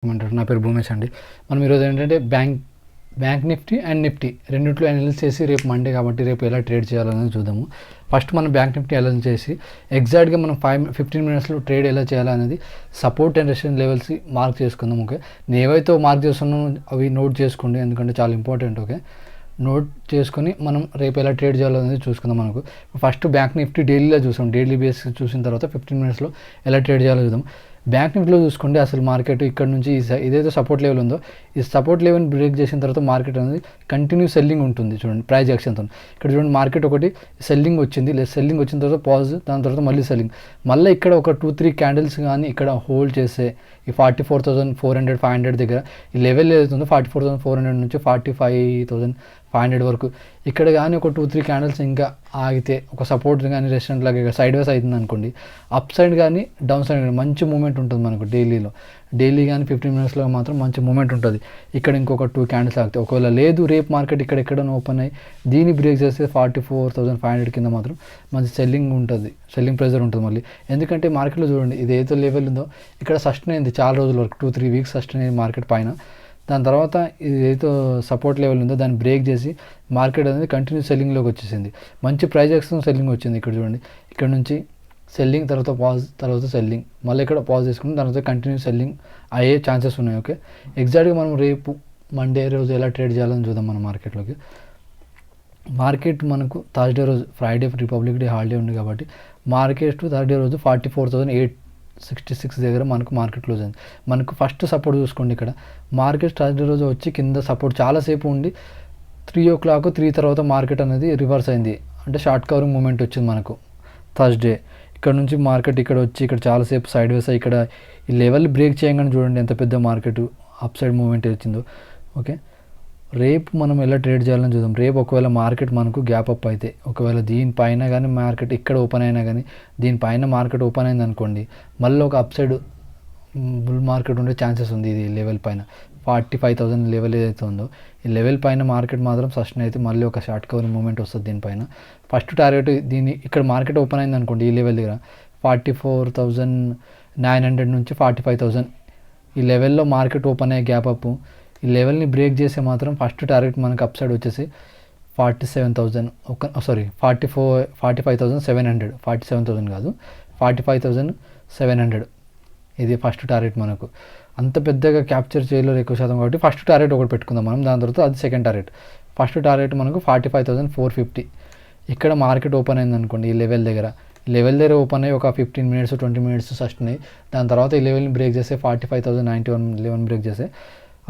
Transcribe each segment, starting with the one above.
ఏమంటారు, నా పేరు భూమేష్ అండి. మనం ఈరోజు ఏంటంటే బ్యాంక్ నిఫ్టీ అండ్ నిఫ్టీ రెండిట్లో అనలైజ్ చేసి రేపు మండే కాబట్టి రేపు ఎలా ట్రేడ్ చేయాలనేది చూద్దాము. ఫస్ట్ మనం బ్యాంక్ నిఫ్టీ అనలైజ్ చేసి ఎగ్జాక్ట్గా మనం 15 మినిట్స్లో ట్రేడ్ ఎలా చేయాలనేది support and resistance levels mark చేసుకుందాం. ఓకే, నేను ఏవైతే మార్క్ చేస్తున్నానో అవి నోట్ చేసుకోండి, ఎందుకంటే చాలా ఇంపార్టెంట్. ఓకే, నోట్ చేసుకొని మనం రేపు ఎలా ట్రేడ్ చేయాలనేది చూసుకుందాం. మనకు ఫస్ట్ బ్యాంక్ నిఫ్టీ డైలీలో చూసాం, డైలీ బేస్ చూసిన తర్వాత 15 మినిట్స్లో ఎలా ట్రేడ్ చేయాలో చూద్దాం. బ్యాంక్ నిఫ్టీలో చూసుకోండి, అసలు మార్కెట్ ఇక్కడ నుంచి ఇదైతే సపోర్ట్ లెవెల్ ఉందో ఈ సపోర్ట్ లెవెల్ బ్రేక్ చేసిన తర్వాత మార్కెట్ అనేది కంటిన్యూ సెల్లింగ్ ఉంటుంది. చూడండి ప్రైస్ యాక్షన్తో ఇక్కడ చూడండి, మార్కెట్ ఒకటి సెల్లింగ్ వచ్చింది, సెల్లింగ్ వచ్చిన తర్వాత పాజ్, దాని తర్వాత మళ్ళీ సెల్లింగ్, మళ్ళీ ఇక్కడ ఒక 2-3 క్యాండిల్స్ కానీ ఇక్కడ హోల్డ్ చేస్తే ఈ 44,400 500 దగ్గర ఈ లెవెల్ ఏదైతుందో 44,400 నుంచి 45,500 వరకు ఇక్కడ కానీ ఒక 2-3 క్యాండిల్స్ ఇంకా ఆగితే ఒక సపోర్ట్ కానీ రెసిస్టెంట్ లాగా సైడ్ వేస్ అవుతుంది అనుకోండి, అప్ సైడ్ కానీ డౌన్ సైడ్ కానీ మంచి మూమెంట్ ఉంటుంది మనకు. డైలీ కానీ 15 మినిట్స్లో మాత్రం మంచి మూమెంట్ ఉంటుంది. ఇక్కడ ఇంకొక 2 క్యాండిల్స్ ఆగితే, ఒకవేళ లేదు రేపు మార్కెట్ ఇక్కడ ఎక్కడైనా ఓపెన్ అయ్యి దీన్ని బ్రేక్ చేస్తే 44,500 కింద మాత్రం మంచి సెల్లింగ్ ఉంటుంది, సెల్లింగ్ ప్రెజర్ ఉంటుంది మళ్ళీ. ఎందుకంటే మార్కెట్లో చూడండి ఇది ఏదో లెవెల్ ఉందో ఇక్కడ సస్టైన్ అయింది చాలా రోజుల వరకు, 2-3 వీక్స్ సస్టైన్ అయింది మార్కెట్ పైన. దాని తర్వాత ఇది ఏదో సపోర్ట్ లెవెల్ ఉందో దాన్ని బ్రేక్ చేసి మార్కెట్ అనేది కంటిన్యూ సెల్లింగ్లోకి వచ్చేసింది, మంచి ప్రైస్ యాక్షన్ సెల్లింగ్ వచ్చింది. ఇక్కడ చూడండి, ఇక్కడ నుంచి సెల్లింగ్, తర్వాత పాజ్, తర్వాత సెల్లింగ్, మళ్ళీ ఇక్కడ పాజ్ చేసుకుని తర్వాత కంటిన్యూ సెల్లింగ్ అయ్యే ఛాన్సెస్ ఉన్నాయి. ఓకే, ఎగ్జాక్ట్గా మనం రేపు మండే రోజు ఎలా ట్రేడ్ చేయాలని చూద్దాం. మన మార్కెట్ మనకు థర్స్డే రోజు, ఫ్రైడే రిపబ్లిక్ డే హాలిడే ఉంది కాబట్టి మార్కెట్ థర్స్డే రోజు 44,866 దగ్గర మనకు మార్కెట్ క్లోజ్ అయింది. మనకు ఫస్ట్ సపోర్ట్ చూసుకోండి, ఇక్కడ మార్కెట్ థర్స్డే రోజు వచ్చి కింద సపోర్ట్ చాలాసేపు ఉండి 3 o'clock 3 తర్వాత మార్కెట్ అనేది రివర్స్ అయింది, అంటే షార్ట్ కవరింగ్ మూమెంట్ వచ్చింది మనకు థర్స్డే. ఇక్కడ నుంచి మార్కెట్ ఇక్కడ వచ్చి ఇక్కడ చాలాసేపు సైడ్ వేస్ ఇక్కడ ఈ లెవెల్ బ్రేక్ చేయగానే చూడండి ఎంత పెద్ద మార్కెట్ అప్ సైడ్ మూమెంట్ వచ్చిందో. ఓకే, రేపు మనం ఎలా ట్రేడ్ చేయాలని చూద్దాం. రేపు ఒకవేళ మార్కెట్ మనకు గ్యాప్ అప్ అయితే, ఒకవేళ దీనిపైన కానీ మార్కెట్ ఇక్కడ ఓపెన్ అయినా కానీ దీనిపైన మార్కెట్ ఓపెన్ అయింది అనుకోండి, మళ్ళీ ఒక అప్ సైడ్ బుల్ మార్కెట్ ఉండే ఛాన్సెస్ ఉంది. ఇది లెవెల్ పైన 45,000 లెవెల్ ఏదైతే ఉందో ఈ లెవెల్ పైన మార్కెట్ మాత్రం సస్టైన్ అయితే మళ్ళీ ఒక షార్ట్ కవరింగ్ మూమెంట్ వస్తుంది దీనిపైన. ఫస్ట్ టార్గెట్ దీన్ని ఇక్కడ మార్కెట్ ఓపెన్ అయింది అనుకోండి ఈ లెవెల్ దగ్గర 44,900 నుంచి 45,000 ఈ లెవెల్లో మార్కెట్ ఓపెన్ అయ్యే గ్యాప్ అప్, ఈ లెవెల్ని బ్రేక్ చేస్తే మాత్రం ఫస్ట్ టార్గెట్ మనకు అప్ సైడ్ వచ్చేసి 47,000 45,700 47,000 కాదు 45,700 ఇది ఫస్ట్ టార్గెట్. మనకు అంత పెద్దగా క్యాప్చర్ చేయలేరు ఎక్కువ శాతం కాబట్టి ఫస్ట్ టార్గెట్ ఒకటి పెట్టుకుందాం మనం, దాని తర్వాత అది సెకండ్ టార్గెట్. ఫస్ట్ టార్గెట్ మనకు 45,450 ఇక్కడ మార్కెట్ ఓపెన్ అయింది అనుకోండి ఈ లెవెల్ దగ్గర ఓపెన్ అయ్యి ఒక 15 మినిట్స్ 20 మినిట్స్ సస్టైన్ అయ్యి దాని తర్వాత ఈ లెవెల్ని బ్రేక్ చేస్తే 45,091 లెవెల్ బ్రేక్ చేస్తే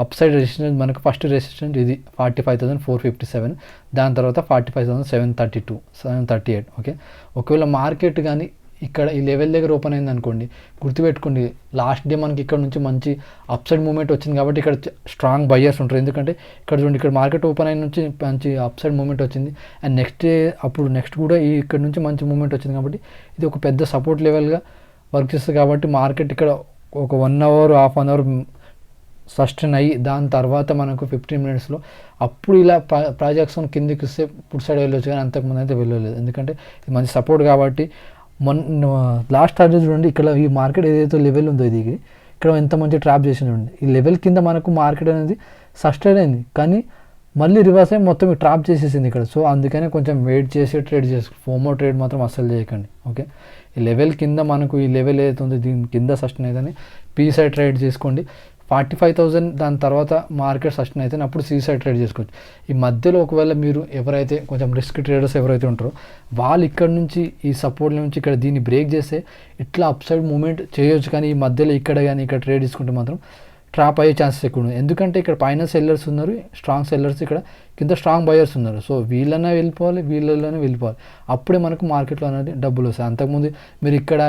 అప్ సైడ్ రెసిస్టెన్స్ మనకు ఫస్ట్ రెసిస్టెన్స్ ఇది 45,457, దాని తర్వాత 45,738. ఓకే, ఒకవేళ మార్కెట్ కానీ ఇక్కడ ఈ లెవెల్ దగ్గర ఓపెన్ అయింది అనుకోండి, గుర్తుపెట్టుకోండి లాస్ట్ డే మనకి ఇక్కడ నుంచి మంచి అప్ సైడ్ మూమెంట్ వచ్చింది కాబట్టి ఇక్కడ స్ట్రాంగ్ బయ్యర్స్ ఉంటారు. ఎందుకంటే ఇక్కడ చూడండి ఇక్కడ మార్కెట్ ఓపెన్ అయిన నుంచి మంచి అప్ సైడ్ మూమెంట్ వచ్చింది అండ్ నెక్స్ట్ డే అప్పుడు నెక్స్ట్ కూడా ఈ ఇక్కడ నుంచి మంచి మూమెంట్ వచ్చింది కాబట్టి ఇది ఒక పెద్ద సపోర్ట్ లెవెల్గా వర్క్ చేస్తుంది. కాబట్టి మార్కెట్ ఇక్కడ ఒక 1 hour half an hour sustain అయ్యి దాని తర్వాత మనకు 15 మినిట్స్లో అప్పుడు ఇలా ప్రాజెక్ట్స్ కిందికి వస్తే పుట్ సైడ్ వెళ్ళొచ్చు, కానీ అంతకుముందు అయితే వెళ్ళలేదు ఎందుకంటే ఇది మంచి సపోర్ట్ కాబట్టి. లాస్ట్ టార్గెట్ చూడండి, ఇక్కడ ఈ మార్కెట్ ఏదైతే లెవెల్ ఉందో ఇది ఇక్కడ ఎంత మంచి ట్రాప్ చేసింది చూడండి, ఈ లెవెల్ కింద మనకు మార్కెట్ అనేది సస్టైన్ అయింది కానీ మళ్ళీ రివర్స్ అయ్యి మొత్తం ట్రాప్ చేసేసింది ఇక్కడ. సో అందుకనే కొంచెం వెయిట్ చేసి ట్రేడ్ చేసుకోండి, ఫోమో ట్రేడ్ మాత్రం అస్సలు చేయకండి. ఓకే, ఈ లెవెల్ కింద మనకు ఈ లెవెల్ ఏదైతే ఉందో దీని కింద సస్టైన్ అయితేనే పీ సైడ్ ట్రేడ్ చేసుకోండి. 45,000 దాని తర్వాత మార్కెట్ సస్టైన్ అయితే అప్పుడు సి సైడ్ ట్రేడ్ చేసుకోవచ్చు. ఈ మధ్యలో ఒకవేళ మీరు ఎవరైతే కొంచెం రిస్క్ ట్రేడర్స్ ఎవరైతే ఉంటారో వాళ్ళు ఇక్కడ నుంచి ఈ సపోర్ట్ నుంచి ఇక్కడ దీన్ని బ్రేక్ చేస్తే ఇట్లా అప్ సైడ్ మూమెంట్ చేయొచ్చు, కానీ ఈ మధ్యలో ఇక్కడ కానీ ఇక్కడ ట్రేడ్ తీసుకుంటే మాత్రం ట్రాప్ అయ్యే ఛాన్సెస్ ఎక్కువ ఉన్నాయి. ఎందుకంటే ఇక్కడ పైన సెల్లర్స్ ఉన్నారు, స్ట్రాంగ్ సెల్లర్స్, ఇక్కడ కింద స్ట్రాంగ్ బయర్స్ ఉన్నారు. సో వీళ్ళనే వెళ్ళిపోవాలి, అప్పుడే మనకు మార్కెట్లో అనేది డబ్బులు వస్తాయి. అంతకుముందు మీరు ఇక్కడ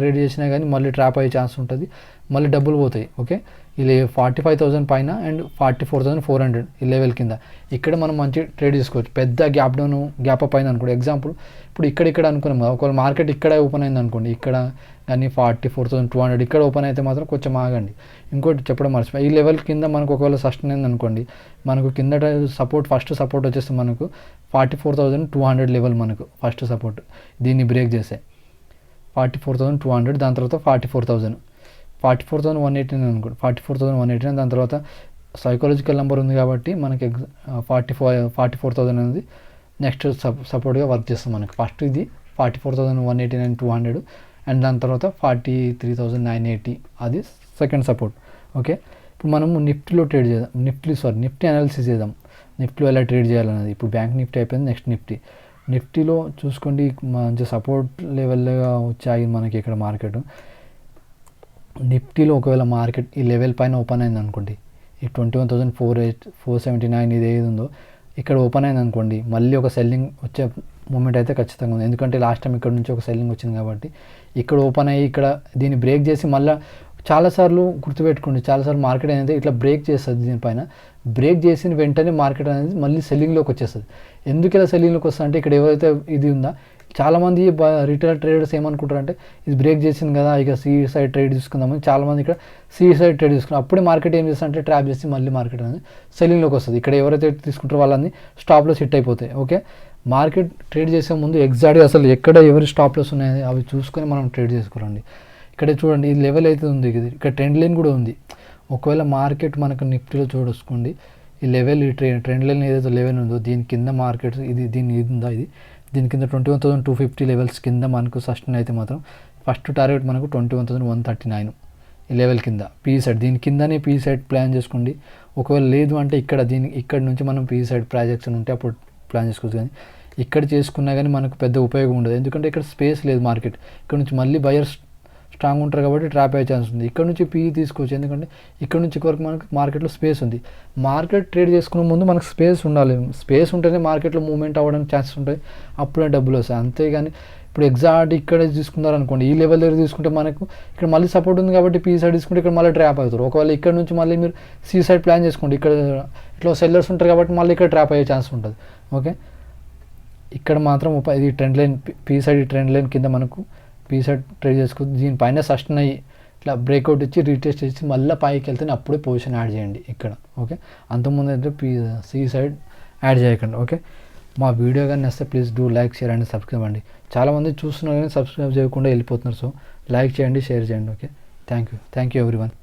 ట్రేడ్ చేసినా కానీ మళ్ళీ ట్రాప్ అయ్యే ఛాన్స్ ఉంటుంది, మళ్ళీ డబ్బులు పోతాయి. ఓకే, ఇది 45,000 పైన అండ్ 44,400 ఈ లెవెల్ కింద ఇక్కడ మనం మంచి ట్రేడ్ చేసుకోవచ్చు. పెద్ద గ్యాప్ అప్ అయింది అనుకోండి, ఎగ్జాంపుల్ ఇప్పుడు ఇక్కడ అనుకున్నాం కదా, ఒకవేళ మార్కెట్ ఇక్కడ ఓపెన్ అయింది అనుకోండి, ఇక్కడ కానీ 44,200 ఇక్కడ ఓపెన్ అయితే మాత్రం కొంచెం ఆగండి. ఇంకోటి చెప్పడం మర్చిపోయి, ఈ లెవెల్ కింద మనకు ఒకవేళ సస్టైన్ అయింది అనుకోండి, మనకు కింద ఫస్ట్ సపోర్ట్ వచ్చేసి మనకు 44,200 లెవెల్ మనకు ఫస్ట్ సపోర్ట్, దీన్ని బ్రేక్ చేసే 44,200, దాని తర్వాత 44,000 44,189 అనుకోండి, 44,189. దాని తర్వాత సైకాలజికల్ నెంబర్ ఉంది కాబట్టి మనకి 44,000 అనేది నెక్స్ట్ సపోర్ట్గా వర్క్ చేస్తుంది మనకి. ఫస్ట్ ఇది 44,189 200 అండ్ దాని తర్వాత 43,980 అది సెకండ్ సపోర్ట్. ఓకే, ఇప్పుడు మనము నిఫ్టీలో ట్రేడ్ చేద్దాం, నిఫ్టీ అనాలిసిస్ చేద్దాం. నిఫ్టీలో ఎలా ట్రేడ్ చేయాలన్నది. ఇప్పుడు బ్యాంక్ నిఫ్టీ అయిపోయింది, నెక్స్ట్ నిఫ్టీలో చూసుకోండి మంచి సపోర్ట్ లెవెల్గా వచ్చాయి మనకి ఇక్కడ మార్కెట్. నిఫ్టీలో ఒకవేళ మార్కెట్ ఈ లెవెల్ పైన ఓపెన్ అయింది అనుకోండి, ఈ 21,479 ఇది ఏది ఉందో ఇక్కడ ఓపెన్ అయింది అనుకోండి, మళ్ళీ ఒక సెల్లింగ్ వచ్చే మూమెంట్ అయితే ఖచ్చితంగా ఉంది. ఎందుకంటే లాస్ట్ టైం ఇక్కడ నుంచి ఒక సెల్లింగ్ వచ్చింది కాబట్టి ఇక్కడ ఓపెన్ అయ్యి ఇక్కడ దీన్ని బ్రేక్ చేసి మళ్ళీ చాలాసార్లు గుర్తుపెట్టుకోండి, చాలాసార్లు మార్కెట్ అనేది ఇట్లా బ్రేక్ చేస్తుంది. దీనిపైన బ్రేక్ చేసిన వెంటనే మార్కెట్ అనేది మళ్ళీ సెల్లింగ్లోకి వచ్చేస్తుంది. ఎందుకు ఇలా సెల్లింగ్లోకి వస్తుంది అంటే ఇక్కడ ఎవరైతే ఇది ఉందా, చాలామంది రిటైల్ ట్రేడర్స్ ఏమనుకుంటారంటే ఇది బ్రేక్ చేసింది కదా ఇక సి సైడ్ ట్రేడ్ తీసుకుందామని చాలామంది ఇక్కడ సి సైడ్ ట్రేడ్ తీసుకున్నారు. అప్పుడే మార్కెట్ ఏం చేస్తుందంటే ట్రాప్ చేసి మళ్ళీ మార్కెట్ అనేది సెల్లింగ్లోకి వస్తుంది. ఇక్కడ ఎవరైతే తీసుకుంటారో వాళ్ళని స్టాప్లో సెట్ అయిపోతాయి. ఓకే, మార్కెట్ ట్రేడ్ చేసే ముందు ఎగ్జాక్ట్గా అసలు ఎక్కడ ఎవరి స్టాప్ లాస్ ఉన్నాయి అవి చూసుకొని మనం ట్రేడ్ చేసుకోవాలండి. ఇక్కడ చూడండి ఈ లెవెల్ అయితే ఉంది, ఇక్కడ ట్రెండ్ లైన్ కూడా ఉంది. ఒకవేళ మార్కెట్ మనకు నిఫ్టీలో చూసుకోండి ఈ లెవెల్, ఈ ట్రెండ్ లైన్ ఏదైతే లెవెల్ ఉందో దీని కింద మార్కెట్ దీని ఇది ఉందా, దీని కింద 21,250 లెవెల్స్ కింద మనకు సస్టైన్ అయితే మాత్రం ఫస్ట్ టార్గెట్ మనకు 21,139 ఈ లెవెల్ కింద పీ సైడ్, దీని కిందనే పీ సైడ్ ప్లాన్ చేసుకోండి. ఒకవేళ లేదు అంటే ఇక్కడ నుంచి మనం పీ సైడ్ ప్రాజెక్ట్స్ ఉంటే అప్పుడు ప్లాన్ చేసుకోవచ్చు. కానీ ఇక్కడ చేసుకున్నా కానీ మనకు పెద్ద ఉపయోగం ఉండదు, ఎందుకంటే ఇక్కడ స్పేస్ లేదు మార్కెట్. ఇక్కడ నుంచి మళ్ళీ బయర్స్ స్ట్రాంగ్ ఉంటారు కాబట్టి ట్రాప్ అయ్యే ఛాన్స్ ఉంది. ఇక్కడ నుంచి పీ తీసుకోవచ్చు, ఎందుకంటే ఇక్కడ నుంచి వరకు మనకు మార్కెట్లో స్పేస్ ఉంది. మార్కెట్ ట్రేడ్ చేసుకునే ముందు మనకు స్పేస్ ఉండాలి, స్పేస్ ఉంటేనే మార్కెట్లో మూవ్మెంట్ అవ్వడానికి ఛాన్సెస్ ఉంటాయి, అప్పుడే డబ్బులు వస్తాయి. అంతేగాని ఇప్పుడు ఎగ్జాక్ట్ ఇక్కడ తీసుకున్నారనుకోండి ఈ లెవెల్ దగ్గర తీసుకుంటే మనకు ఇక్కడ మళ్ళీ సపోర్ట్ ఉంది కాబట్టి పీ సైడ్ తీసుకుంటే ఇక్కడ మళ్ళీ ట్రాప్ అవుతారు. ఒకవేళ ఇక్కడ నుంచి మళ్ళీ మీరు సి సైడ్ ప్లాన్ చేసుకోండి, ఇక్కడ ఇట్లా సెల్లర్స్ ఉంటారు కాబట్టి మళ్ళీ ఇక్కడ ట్రాప్ అయ్యే ఛాన్స్ ఉంటుంది. ఓకే, ఇక్కడ మాత్రం ఇది ట్రెండ్ లైన్ పీ సైడ్, ఈ ట్రెండ్ లైన్ కింద మనకు పీ సైడ్ ట్రేడ్ చేసుకోవచ్చు. దీనిపైన సస్టైన్ అయ్యి ఇట్లా బ్రేక్అవుట్ ఇచ్చి రీటెస్ట్ ఇచ్చి మళ్ళీ పైకి వెళ్తే అప్పుడే పొజిషన్ యాడ్ చేయండి ఇక్కడ. ఓకే, అంతకుముందు అయితే సి సైడ్ యాడ్ చేయకండి. ఓకే, మా వీడియో కానీ నచ్చితే please do like, share and subscribe అండి. చాలామంది చూస్తున్నారు కానీ సబ్స్క్రైబ్ చేయకుండా వెళ్ళిపోతున్నారు. సో లైక్ చేయండి, షేర్ చేయండి. Okay, thank you everyone.